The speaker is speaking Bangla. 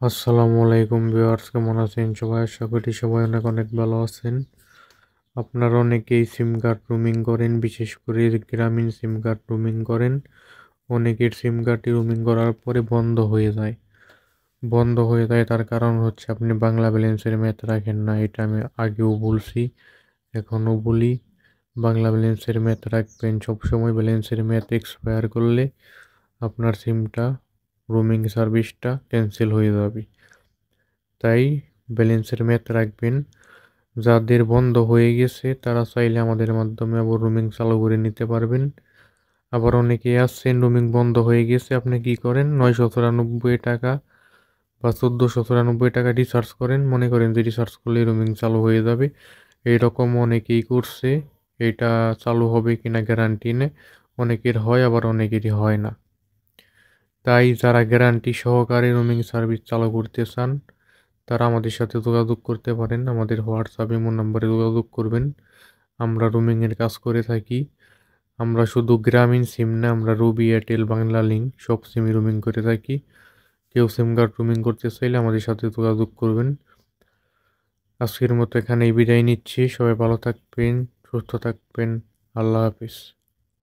আসসালামু আলাইকুম ভিউয়ার্স, কেমন আছেন সবাই? আশা করি সবাই অনেক অনেক ভালো আছেন। আপনারা অনেকেই সিম কার্ড রোমিং করেন, বিশেষ করে গ্রামীণ সিম কার্ড রোমিং করেন। অনেকের সিম কার্ডটি রোমিং করার পরে বন্ধ হয়ে যায় তার কারণ হচ্ছে আপনি বাংলা ব্যালেন্সের ম্যাথ রাখেন না। এটা আমি আগেও বলছি, এখনও বলি। বাংলা ব্যালেন্সের ম্যাথ রাখবেন সবসময়। ব্যালেন্সের ম্যাথ এক্সপায়ার করলে আপনার সিমটা, রোমিং সার্ভিসটা ক্যান্সেল হয়ে যাবে। তাই ব্যালেন্সের ম্যাথ রাখবেন। যাদের বন্ধ হয়ে গেছে তারা চাইলে আমাদের মাধ্যমে আবার রোমিং চালু করে নিতে পারবেন। আবার অনেকেই আছেন রোমিং বন্ধ হয়ে গেছে, আপনি কি করেন, 994 টাকা বা 1494 টাকা রিচার্জ করেন, মনে করেন যে রিচার্জ করলে রোমিং চালু হয়ে যাবে। এইরকম অনেকেই করছে। এটা চালু হবে কিনা গ্যারান্টি নেই, অনেকের হয় আবার অনেকেরই হয় না। তাই যারা গ্যারান্টি সহকারে রোমিং সার্ভিস চালু করতে চান তারা আমাদের সাথে যোগাযোগ করতে পারেন। আমাদের হোয়াটসঅ্যাপ ইমো নম্বরে যোগাযোগ করবেন। আমরা রোমিংয়ের কাজ করে থাকি। আমরা শুধু গ্রামীণ সিম না, আমরা রবি, এয়ারটেল, বাংলা লিংক সব সিমই রোমিং করে থাকি। কেউ সিম কার্ড রোমিং করতে চাইলে আমাদের সাথে যোগাযোগ করবেন। আজকের মতো এখানেই বিদায় নিচ্ছি। সবাই ভালো থাকবেন, সুস্থ থাকবেন। আল্লাহ হাফিজ।